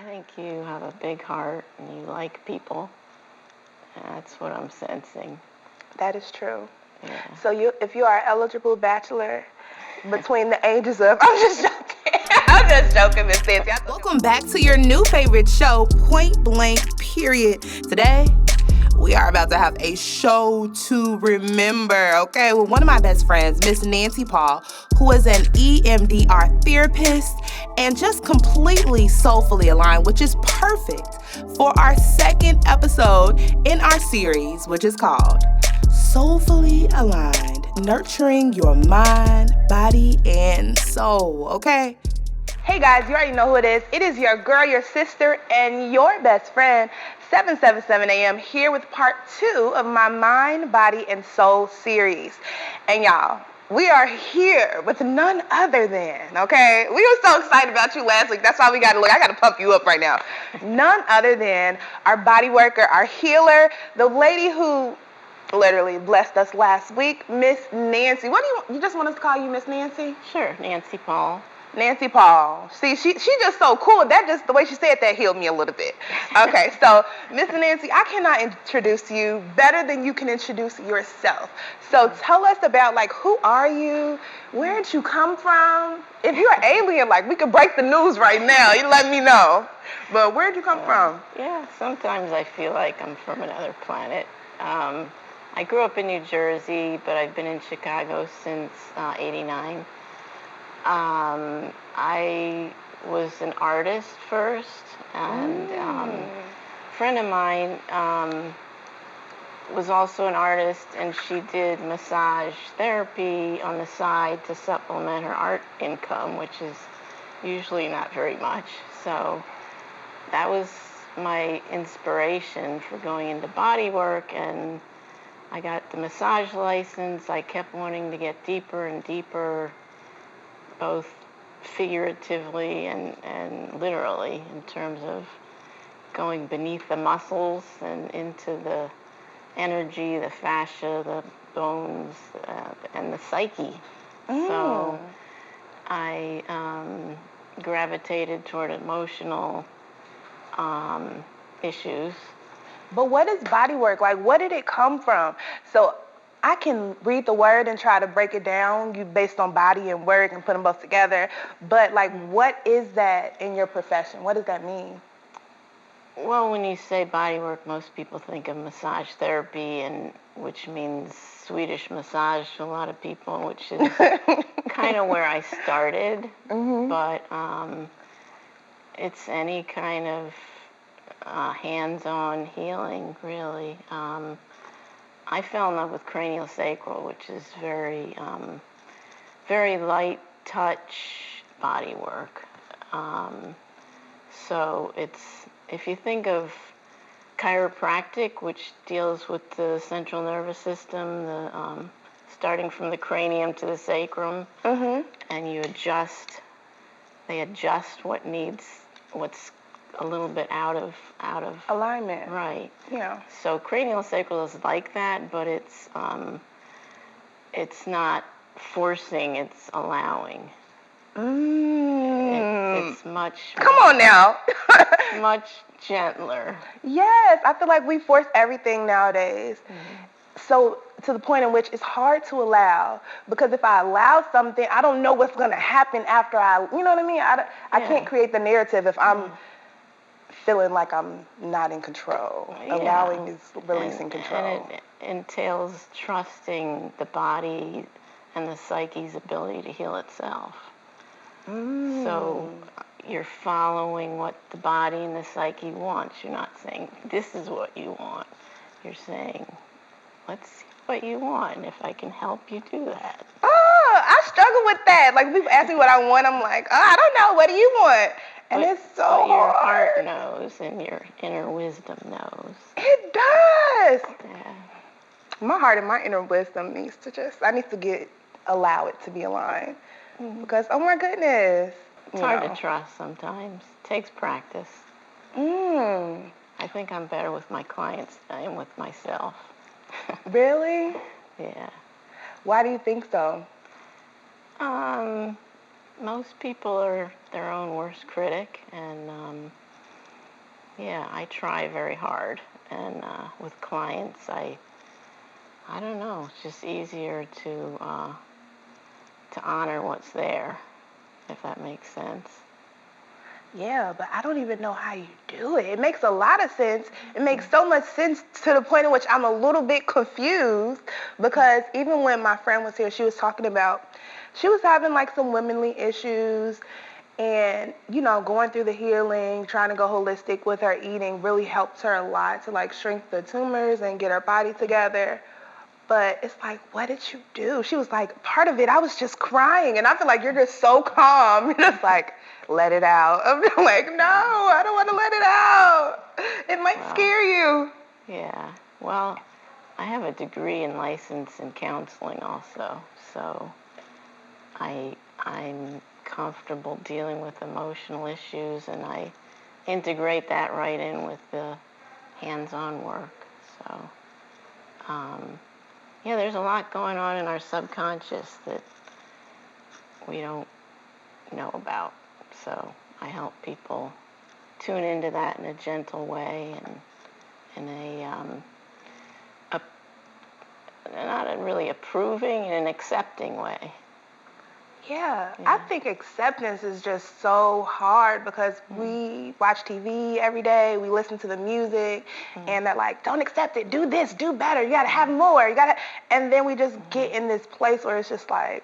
I think you have a big heart and you like people. That's what I'm sensing. That is true. Yeah. So if you are an eligible bachelor between the ages of, I'm just joking. I'm just joking, Miss Nancy. Welcome back to your new favorite show, Point Blank, period. Today, we are about to have a show to remember, okay? With one of my best friends, Miss Nancy Paul, who is an EMDR therapist and just completely soulfully aligned, which is perfect for our second episode in our series, which is called Soulfully Aligned, Nurturing Your Mind, Body, and Soul, okay? Hey guys, you already know who it is. It is your girl, your sister, and your best friend, 777 AM, here with part 2 of my Mind, Body, and Soul series. And y'all, we are here with none other than, okay? We were so excited about you last week. That's why I got to pump you up right now. None other than our body worker, our healer, the lady who literally blessed us last week, Miss Nancy. What do you just want us to call you, Miss Nancy? Sure, Nancy Paul. Nancy Paul. See, she just so cool. That just, the way she said that healed me a little bit. Okay, so Miss Nancy, I cannot introduce you better than you can introduce yourself. So tell us about, like, who are you? Where did you come from? If you're an alien, like, we could break the news right now. You let me know. But where did you come from? Yeah, sometimes I feel like I'm from another planet. I grew up in New Jersey, but I've been in Chicago since '89. I was an artist first, and a friend of mine was also an artist, and she did massage therapy on the side to supplement her art income, which is usually not very much. So that was my inspiration for going into body work, and I got the massage license. I kept wanting to get deeper and deeper, both figuratively and literally, in terms of going beneath the muscles and into the energy, the fascia, the bones, and the psyche. So I gravitated toward emotional issues. But what is body work? Like, what did it come from? So I can read the word and try to break it down, you based on body and work and put them both together. But, like, what is that in your profession? What does that mean? Well, when you say body work, most people think of massage therapy, and which means Swedish massage to a lot of people, which is kind of where I started. But it's any kind of hands-on healing, really. I fell in love with cranial sacral, which is very, very light touch body work. So it's, if you think of chiropractic, which deals with the central nervous system, the starting from the cranium to the sacrum, and you adjust, they adjust what's a little bit out of alignment. Right. Yeah. So cranial sacral is like that, but it's not forcing, it's allowing. It's much. Come on now. Much gentler. Yes, I feel like we force everything nowadays. So to the point in which it's hard to allow, because if I allow something, I don't know what's going to happen after you know what I mean? I can't create the narrative if I'm feeling like I'm not in control. Yeah. Allowing is releasing control. And it entails trusting the body and the psyche's ability to heal itself. So you're following what the body and the psyche wants. You're not saying, this is what you want. You're saying, let's see what you want, and if I can help you do that. Oh, I struggle with that. Like, people ask me what I want, I'm like, I don't know, what do you want? And it's so hard. Your heart knows, and your inner wisdom knows. It does. Yeah. My heart and my inner wisdom needs to allow it to be aligned. Because, oh my goodness. It's hard to trust sometimes. It takes practice. I think I'm better with my clients than I am with myself. Really? Yeah. Why do you think so? Most people are their own worst critic, and yeah, I try very hard. And with clients, I don't know, it's just easier to honor what's there, if that makes sense. Yeah, but I don't even know how you do it. It makes a lot of sense. It makes so much sense to the point in which I'm a little bit confused, because even when my friend was here, she was talking about, she was having like some womanly issues, and, you know, going through the healing, trying to go holistic with her eating really helped her a lot to like shrink the tumors and get her body together. But it's like, what did you do? She was like, part of it, I was just crying. And I feel like you're just so calm. You're just like, let it out. I'm like, no, I don't want to let it out. It might scare you. Yeah. Well, I have a degree and license in counseling also. So I'm comfortable dealing with emotional issues, and I integrate that right in with the hands-on work. So, yeah, there's a lot going on in our subconscious that we don't know about. So I help people tune into that in a gentle way and in not a really approving and an accepting way. Yeah, I think acceptance is just so hard because we watch TV every day, we listen to the music, and they're like, don't accept it, do this, do better, you gotta have more, and then we just get in this place where it's just like,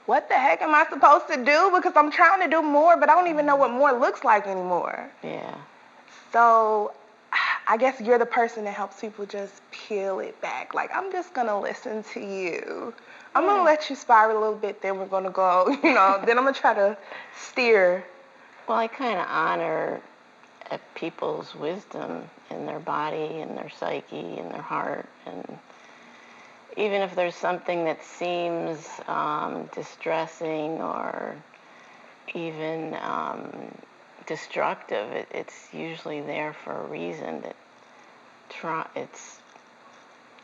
what the heck am I supposed to do? Because I'm trying to do more, but I don't even know what more looks like anymore. Yeah. So I guess you're the person that helps people just peel it back. Like, I'm just gonna listen to you. I'm going to let you spiral a little bit, then we're going to go, then I'm going to try to steer. Well, I kind of honor people's wisdom in their body and their psyche and their heart. And even if there's something that seems distressing or even destructive, it's usually there for a reason. It's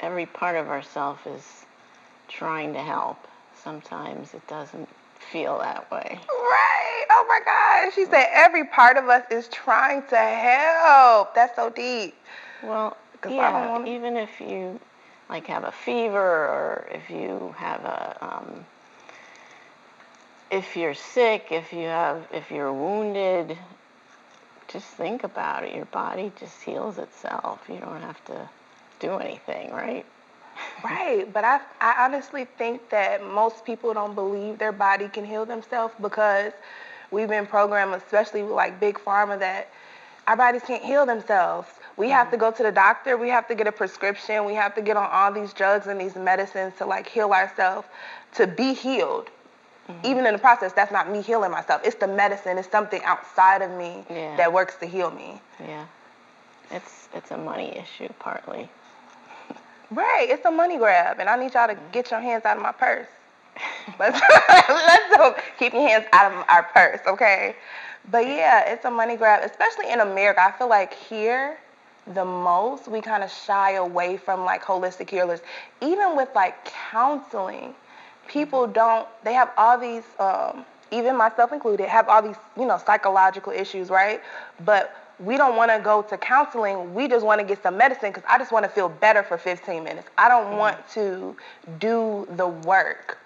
every part of ourself is trying to help. Sometimes it doesn't feel that way. Right. Oh my God. She said every part of us is trying to help. That's so deep. Well, yeah, even if you like have a fever, or if you have if you're sick, if you're wounded, just think about it. Your body just heals itself. You don't have to do anything, right? Right, but I honestly think that most people don't believe their body can heal themselves because we've been programmed, especially with like big pharma, that our bodies can't heal themselves. We have to go to the doctor, we have to get a prescription, we have to get on all these drugs and these medicines to like heal ourselves, to be healed. Even in the process, that's not me healing myself. It's the medicine, it's something outside of me that works to heal me. Yeah, it's a money issue partly. Right, it's a money grab, and I need y'all to get your hands out of my purse. Let's keep your hands out of our purse, okay? But yeah, it's a money grab, especially in America. I feel like here, the most, we kind of shy away from like holistic healers. Even with like counseling, people they have all these, even myself included, have all these, psychological issues, right? But we don't want to go to counseling. We just want to get some medicine because I just want to feel better for 15 minutes. I don't want to do the work.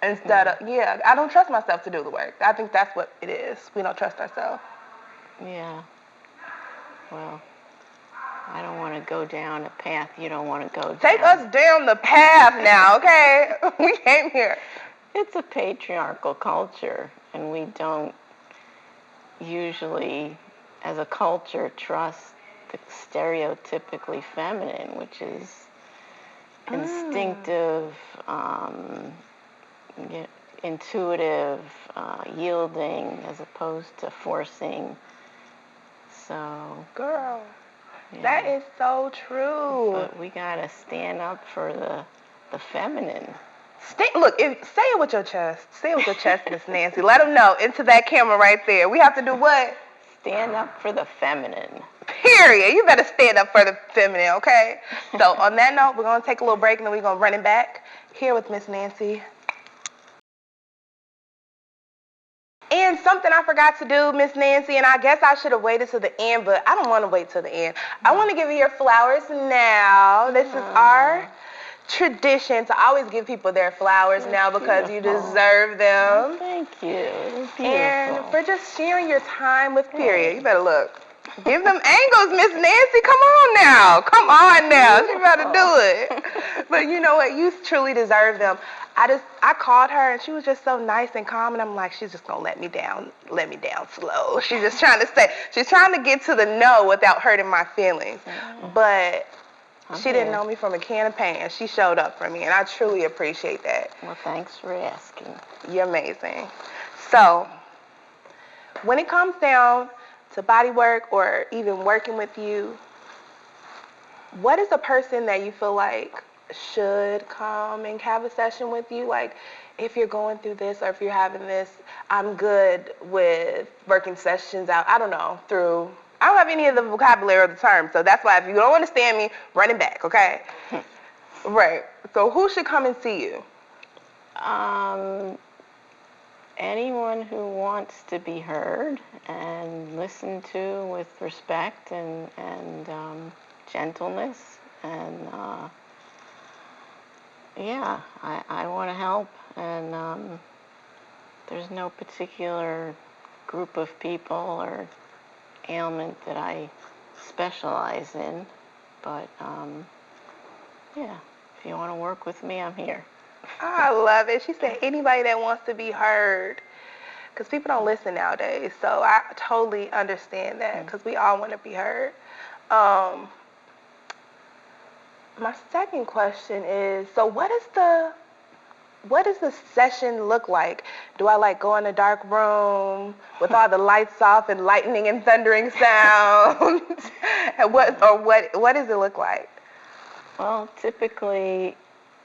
Instead of, I don't trust myself to do the work. I think that's what it is. We don't trust ourselves. Yeah. Well, I don't want to go down a path you don't want to go down. Take us down the path now, okay? We came here. It's a patriarchal culture, and we don't usually, as a culture, trust the stereotypically feminine, which is instinctive, intuitive, yielding, as opposed to forcing. So, girl, that is so true. But we gotta stand up for the feminine. Look, say it with your chest. Say it with your chest, Miss Nancy. Let them know, into that camera right there. We have to do what? Stand up for the feminine. Period. You better stand up for the feminine, okay? So on that note, we're going to take a little break, and then we're going to run it back here with Miss Nancy. And something I forgot to do, Miss Nancy, and I guess I should have waited to the end, but I don't want to wait till the end. I want to give you your flowers now. This is our tradition to always give people their flowers now because you deserve them. Oh, thank you. Beautiful. And for just sharing your time with Period. You better look. Give them angles, Miss Nancy. Come on now. Come on now. She better do it. But you know what? You truly deserve them. I called her and she was just so nice and calm, and I'm like, she's just gonna let me down slow. She's just trying to get to the no without hurting my feelings. But she didn't know me from a can of paint, and she showed up for me, and I truly appreciate that. Well, thanks for asking. You're amazing. So, when it comes down to body work or even working with you, what is a person that you feel like should come and have a session with you? Like, if you're going through this or if you're having this, I'm good with working sessions out. I don't have any of the vocabulary of the term, so that's why if you don't understand me, run it back, okay? Right. So who should come and see you? Anyone who wants to be heard and listened to with respect and gentleness, and I want to help, and there's no particular group of people or ailment that I specialize in, but if you want to work with me, I'm here. I love it. She said anybody that wants to be heard, because people don't listen nowadays, so I totally understand that, because we all want to be heard. My second question is, so what does the session look like? Do I go in a dark room with all the lights off and lightning and thundering sounds? And what does it look like? Well, typically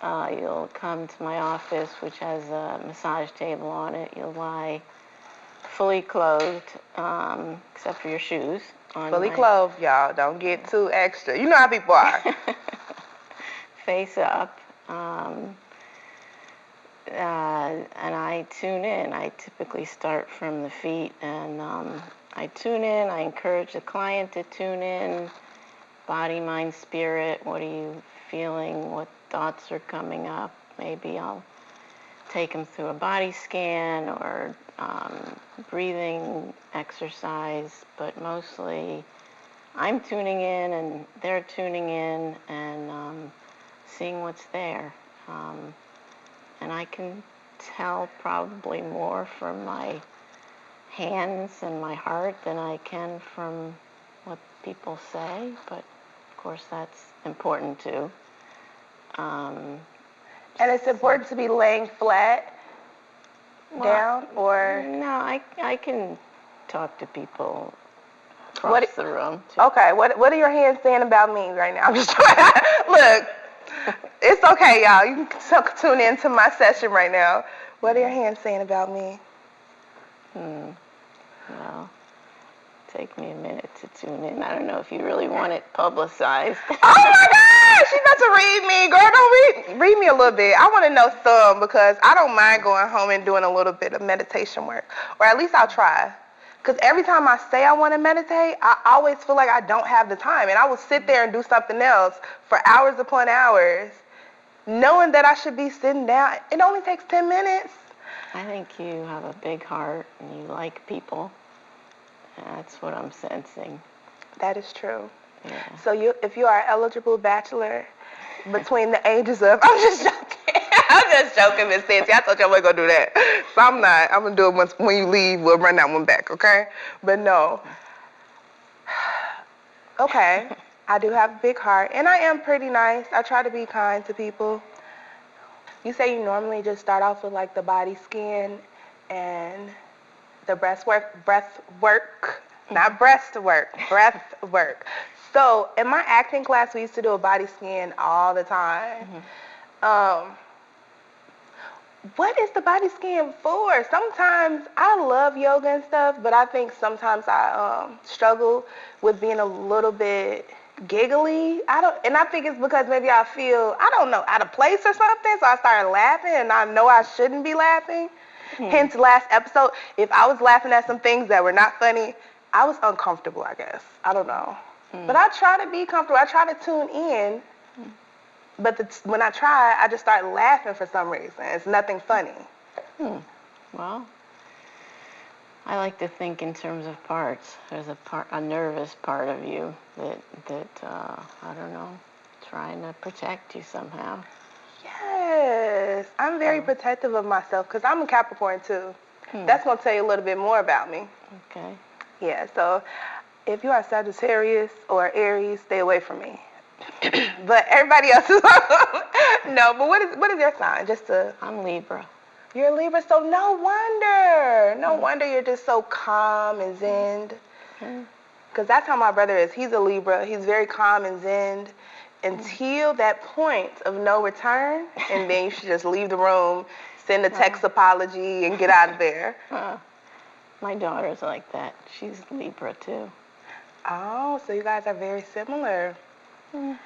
you'll come to my office, which has a massage table on it. You'll lie fully clothed, except for your shoes. Fully clothed, y'all. Don't get too extra. You know how people are. Face up. And I tune in. I typically start from the feet, and I tune in. I encourage the client to tune in. Body, mind, spirit. What are you feeling? What thoughts are coming up? Maybe I'll take them through a body scan or breathing exercise, but mostly I'm tuning in and they're tuning in and seeing what's there. And I can tell probably more from my hands and my heart than I can from what people say, but of course that's important too. And it's important to be laying flat down, or? No, I can talk to people across the room too. Okay, what are your hands saying about me right now? I'm just trying. Look, it's okay, y'all. You can tune into my session right now. What are your hands saying about me? Well, take me a minute to tune in. I don't know if you really want it publicized. Oh my God, she's about to read me. Girl, don't read me a little bit. I want to know some, because I don't mind going home and doing a little bit of meditation work, or at least I'll try. Because every time I say I want to meditate, I always feel like I don't have the time, and I will sit there and do something else for hours upon hours, knowing that I should be sitting down. It only takes 10 minutes. I think you have a big heart and you like people. That's what I'm sensing. That is true. Yeah. So if you are an eligible bachelor between the ages of, I'm just joking, Miss Nancy. I told you I wasn't going to do that. So I'm not. I'm going to do it once when you leave. We'll run that one back, okay? But no. Okay. I do have a big heart, and I am pretty nice. I try to be kind to people. You say you normally just start off with the body scan and the breath work. So in my acting class, we used to do a body scan all the time. What is the body scan for? Sometimes I love yoga and stuff, but I think sometimes I struggle with being a little bit giggly. I think it's because maybe I feel, I don't know, out of place or something, so I started laughing, and I know I shouldn't be laughing. Hence, last episode, if I was laughing at some things that were not funny, I was uncomfortable, I guess. I don't know. But I try to be comfortable. I try to tune in. But when I try, I just start laughing for some reason. It's nothing funny. Well, I like to think in terms of parts. There's a nervous part of you that I don't know, trying to protect you somehow. Yes, I'm very protective of myself because I'm a Capricorn too. That's going to tell you a little bit more about me. Okay. Yeah, so if you are Sagittarius or Aries, stay away from me. But everybody else is no. But what is your sign? I'm Libra. You're a Libra, so no wonder you're just so calm and zen. Because that's how my brother is. He's a Libra. He's very calm and zen until that point of no return, and then you should just leave the room, send a text apology, and get out of there. My daughter's like that. She's Libra too. Oh, so you guys are very similar. We're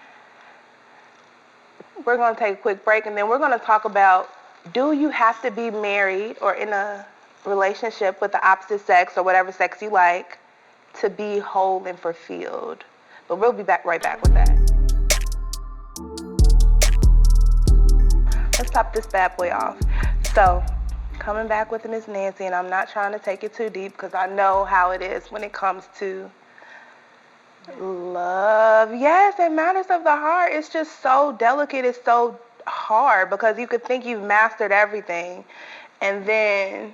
going to take a quick break, and then we're going to talk about, do you have to be married or in a relationship with the opposite sex or whatever sex you like to be whole and fulfilled? But we'll be right back with that. Let's top this bad boy off. So, coming back with Miss Nancy, and I'm not trying to take it too deep because I know how it is when it comes to love. Yes, it matters of the heart. It's just so delicate. It's so hard because you could think you've mastered everything, and then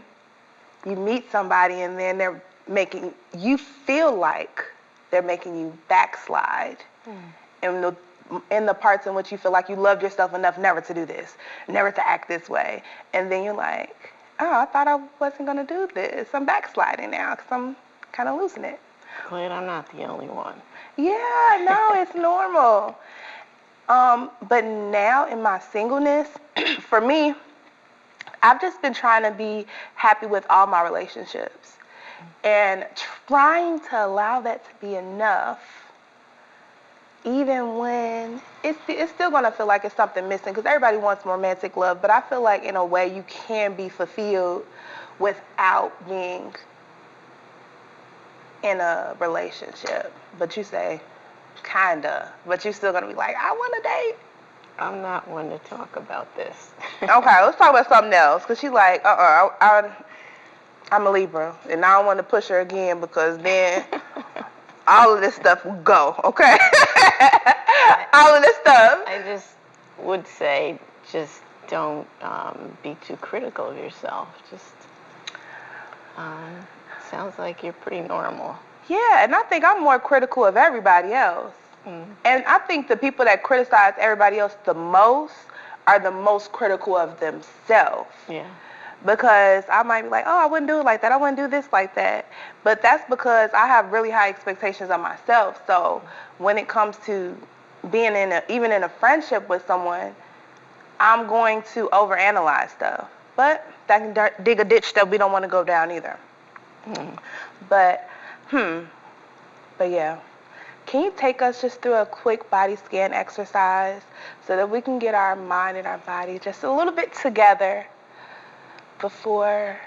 you meet somebody, and then they're making you feel like they're making you backslide in the parts in which you feel like you loved yourself enough never to do this, never to act this way, and then you're like, oh, I thought I wasn't gonna do this. I'm backsliding now because I'm kind of losing it. Glad I'm not the only one. Yeah, no, it's normal. But now in my singleness, for me, I've just been trying to be happy with all my relationships and trying to allow that to be enough, even when it's still going to feel like it's something missing because everybody wants romantic love, but I feel like in a way you can be fulfilled without being in a relationship. But you say, kinda, but you're still going to be like, I want to date. I'm not one to talk about this. Okay, let's talk about something else. Because she's like, I'm a Libra, and I don't want to push her again because then all of this stuff will go, okay? All of this stuff. I just would say just don't be too critical of yourself. Just sounds like you're pretty normal. Yeah, and I think I'm more critical of everybody else. And I think the people that criticize everybody else the most are the most critical of themselves. Yeah. Because I might be like, oh, I wouldn't do it like that. I wouldn't do this like that. But that's because I have really high expectations of myself. So when it comes to being even in a friendship with someone, I'm going to overanalyze stuff. But that can dig a ditch that we don't want to go down either. But yeah. Can you take us just through a quick body scan exercise so that we can get our mind and our body just a little bit together before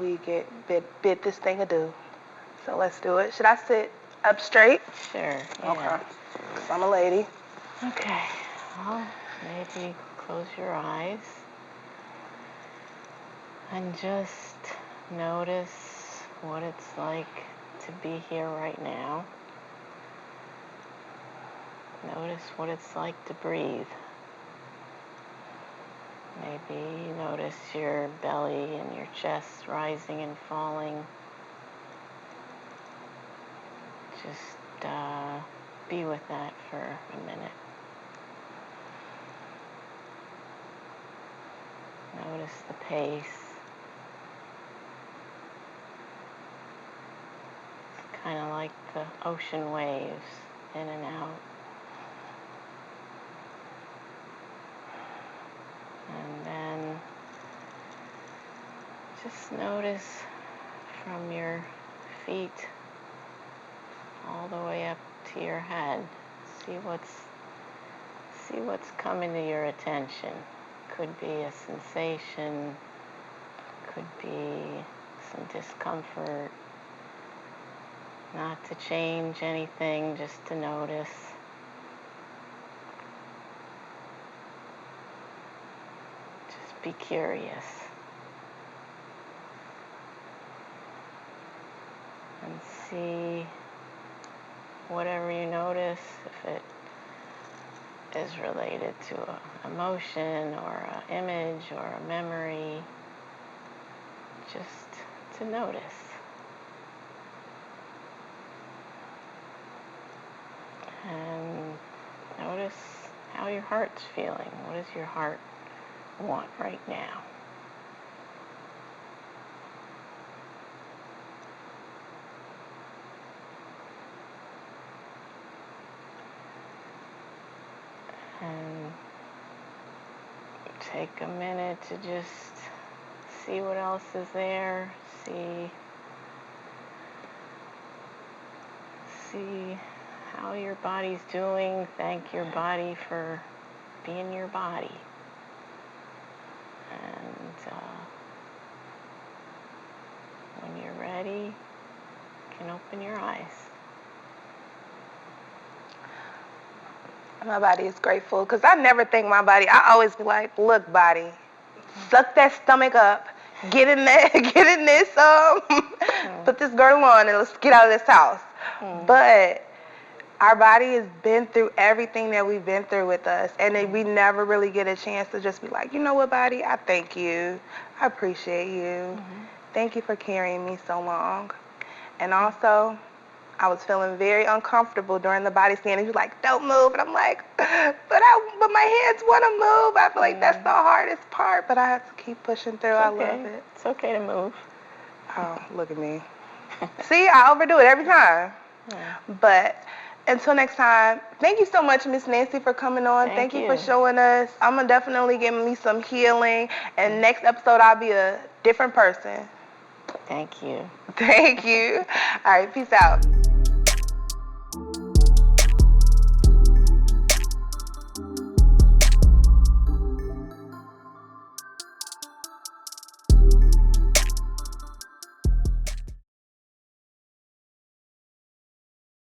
we get bid this thing adieu? So let's do it. Should I sit up straight? Sure. Yeah. Okay. 'Cause I'm a lady. Okay. Well, maybe close your eyes and just notice what it's like to be here right now. Notice what it's like to breathe. Maybe you notice your belly and your chest rising and falling. Just be with that for a minute. Notice the pace. It's kind of like the ocean waves, in and out. And then just notice from your feet all the way up to your head. See what's coming to your attention. Could be a sensation, could be some discomfort. Not to change anything, just to notice. Just be curious. And see whatever you notice, if it is related to an emotion or an image or a memory, just to notice. And notice how your heart's feeling. What does your heart want right now? And take a minute to just see what else is there. See how your body's doing. Thank your body for being your body. And when you're ready, you can open your eyes. My body is grateful because I never think my body. I always be like, look, body, suck that stomach up. Get in there, get in this, put this girdle on and let's get out of this house. But our body has been through everything that we've been through with us, and we never really get a chance to just be like, you know what, body, I thank you. I appreciate you. Thank you for carrying me so long. And also, I was feeling very uncomfortable during the body scan. He was like, don't move. And I'm like, but my hands want to move. I feel like that's the hardest part, but I have to keep pushing through. I love it. It's okay to move. Oh, look at me. See, I overdo it every time. But until next time, thank you so much, Miss Nancy, for coming on. Thank you for showing us. I'm going to definitely give me some healing. And next episode, I'll be a different person. Thank you. Thank you. All right, peace out.